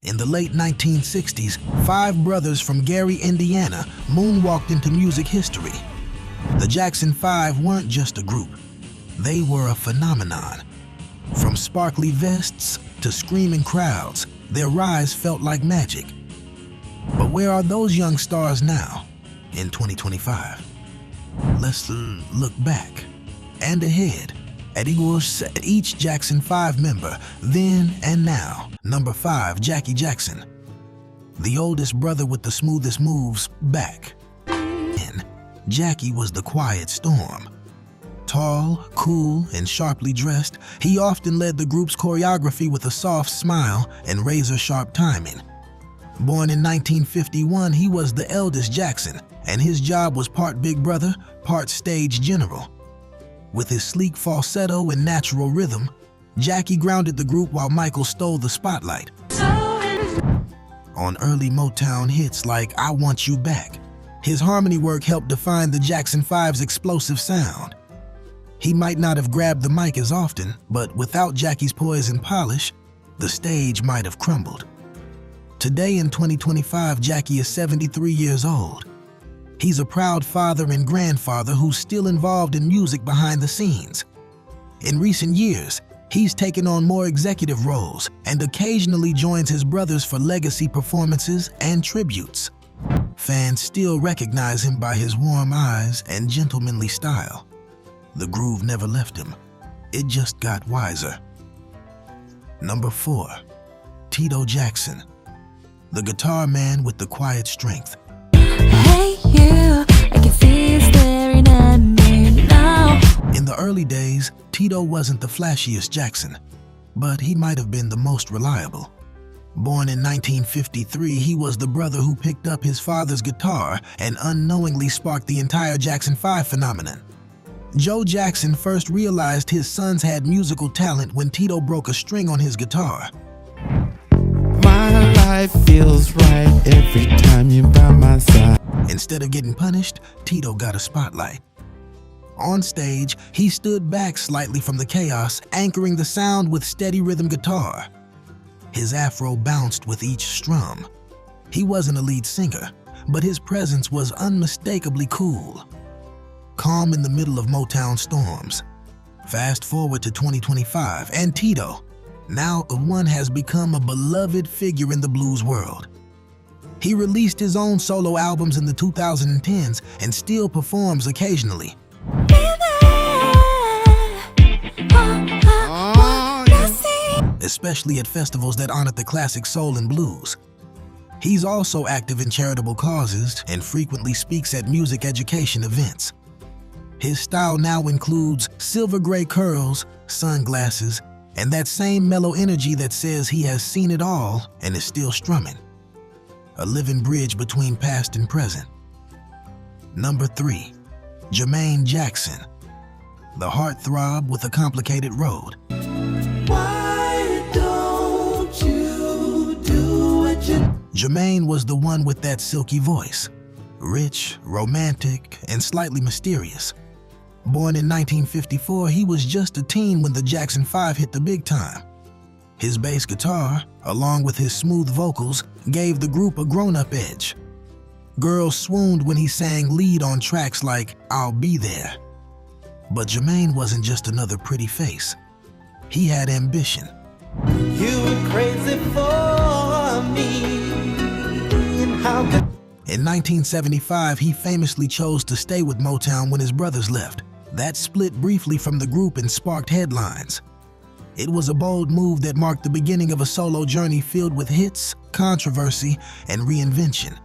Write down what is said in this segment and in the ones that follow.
In the late 1960s, 5 brothers from Gary, Indiana, moonwalked into music history. The Jackson 5 weren't just a group. They were a phenomenon. From sparkly vests to screaming crowds, their rise felt like magic. But where are those young stars now, in 2025? Let's look back and ahead at each Jackson 5 member, then and now. Number 5, Jackie Jackson. The oldest brother with the smoothest moves back. And Jackie was the quiet storm. Tall, cool, and sharply dressed, he often led the group's choreography with a soft smile and razor-sharp timing. Born in 1951, he was the eldest Jackson, and his job was part big brother, part stage general. With his sleek falsetto and natural rhythm, Jackie grounded the group while Michael stole the spotlight. On early Motown hits like I Want You Back, his harmony work helped define the Jackson 5's explosive sound. He might not have grabbed the mic as often, but without Jackie's poise and polish, the stage might have crumbled. Today in 2025, Jackie is 73 years old. He's a proud father and grandfather who's still involved in music behind the scenes. In recent years, he's taken on more executive roles and occasionally joins his brothers for legacy performances and tributes. Fans still recognize him by his warm eyes and gentlemanly style. The groove never left him. It just got wiser. Number 4, Tito Jackson. The guitar man with the quiet strength. Hey you, I can see you staring at me now. In the early days, Tito wasn't the flashiest Jackson, but he might have been the most reliable. Born in 1953, he was the brother who picked up his father's guitar and unknowingly sparked the entire Jackson 5 phenomenon. Joe Jackson first realized his sons had musical talent when Tito broke a string on his guitar. My life feels right every time you're by my side. Instead of getting punished, Tito got a spotlight. On stage, he stood back slightly from the chaos, anchoring the sound with steady rhythm guitar. His afro bounced with each strum. He wasn't a lead singer, but his presence was unmistakably cool. Calm in the middle of Motown storms. Fast forward to 2025, and Tito, now one, has become a beloved figure in the blues world. He released his own solo albums in the 2010s and still performs occasionally. Especially at festivals that honor the classic soul and blues. He's also active in charitable causes and frequently speaks at music education events. His style now includes silver gray curls, sunglasses, and that same mellow energy that says he has seen it all and is still strumming. A living bridge between past and present. Number 3, Jermaine Jackson. The heartthrob with a complicated road. Why don't you do what you... Jermaine was the one with that silky voice. Rich, romantic, and slightly mysterious. Born in 1954, he was just a teen when the Jackson 5 hit the big time. His bass guitar, along with his smooth vocals, gave the group a grown-up edge. Girls swooned when he sang lead on tracks like I'll Be There. But Jermaine wasn't just another pretty face. He had ambition. You were crazy for me. And how could... In 1975, he famously chose to stay with Motown when his brothers left. That split briefly from the group and sparked headlines. It was a bold move that marked the beginning of a solo journey filled with hits, controversy, and reinvention.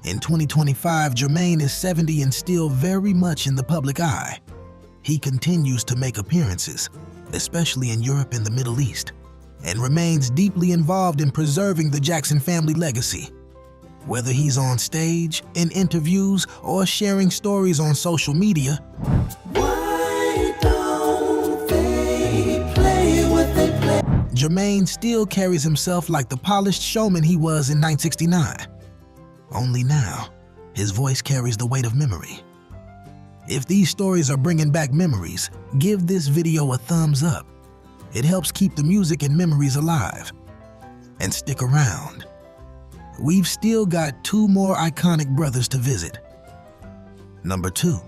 In 2025, Jermaine is 70 and still very much in the public eye. He continues to make appearances, especially in Europe and the Middle East, and remains deeply involved in preserving the Jackson family legacy. Whether he's on stage, in interviews, or sharing stories on social media, Why don't they play what they play? Jermaine still carries himself like the polished showman he was in 1969. Only now, his voice carries the weight of memory. If these stories are bringing back memories, give this video a thumbs up. It helps keep the music and memories alive. and stick around. We've still got two more iconic brothers to visit. Number 2,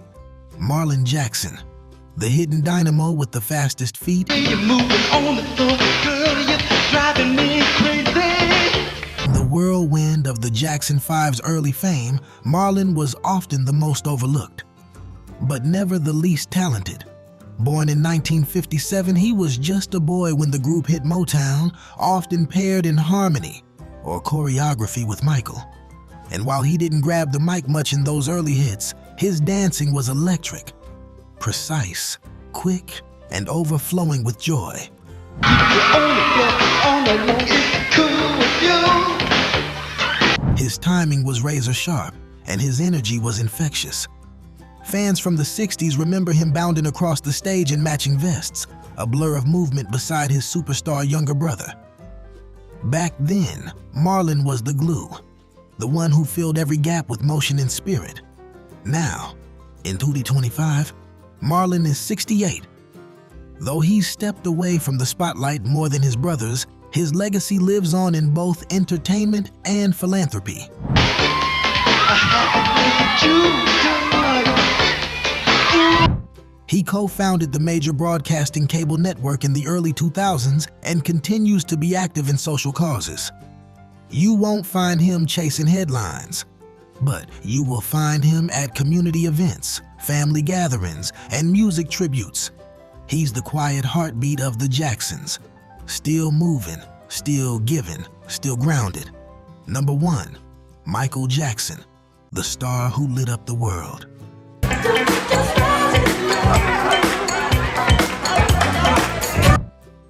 Marlon Jackson, the hidden dynamo with the fastest feet. You're moving on the floor, girl, you're driving me crazy. The whirlwind of the Jackson 5's early fame, Marlon was often the most overlooked, but never the least talented. Born in 1957, he was just a boy when the group hit Motown, often paired in harmony or choreography with Michael. And while he didn't grab the mic much in those early hits, his dancing was electric, precise, quick, and overflowing with joy. His timing was razor sharp, and his energy was infectious. Fans from the 60s remember him bounding across the stage in matching vests, a blur of movement beside his superstar younger brother. Back then, Marlon was the glue, the one who filled every gap with motion and spirit. Now, in 2025, Marlon is 68. Though he's stepped away from the spotlight more than his brothers, his legacy lives on in both entertainment and philanthropy. He co-founded the major broadcasting cable network in the early 2000s and continues to be active in social causes. You won't find him chasing headlines, but you will find him at community events, family gatherings, and music tributes. He's the quiet heartbeat of the Jacksons, still moving, still giving, still grounded. Number 1, Michael Jackson, the star who lit up the world.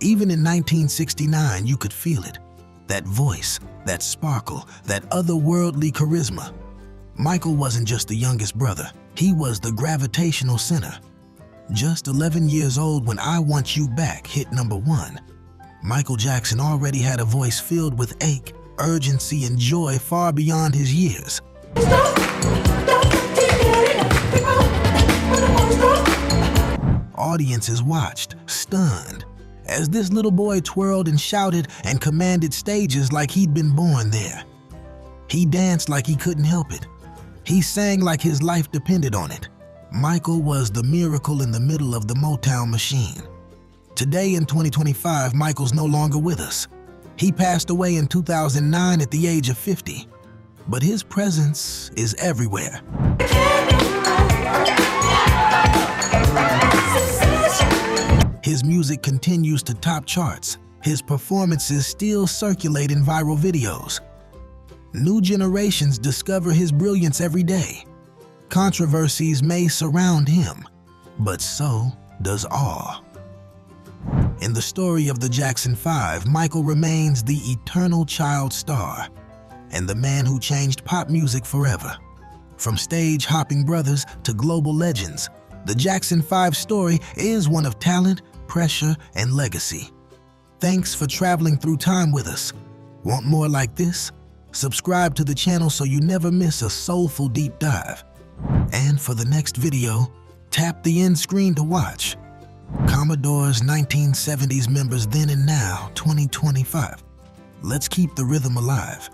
Even in 1969, you could feel it. That voice, that sparkle, that otherworldly charisma. Michael wasn't just the youngest brother, he was the gravitational center. Just 11 years old when I Want You Back hit number 1, Michael Jackson already had a voice filled with ache, urgency, and joy far beyond his years. Audiences watched, stunned, as this little boy twirled and shouted and commanded stages like he'd been born there. He danced like he couldn't help it. He sang like his life depended on it. Michael was the miracle in the middle of the Motown machine. Today in 2025, Michael's no longer with us. He passed away in 2009 at the age of 50, but his presence is everywhere. His music continues to top charts. His performances still circulate in viral videos. New generations discover his brilliance every day. Controversies may surround him, but so does awe. In the story of the Jackson 5, Michael remains the eternal child star and the man who changed pop music forever. From stage-hopping brothers to global legends, the Jackson 5 story is one of talent, pressure, and legacy. Thanks for traveling through time with us. Want more like this? Subscribe to the channel so you never miss a soulful deep dive. And for the next video, tap the end screen to watch. Commodore's 1970s members then and now, 2025. Let's keep the rhythm alive.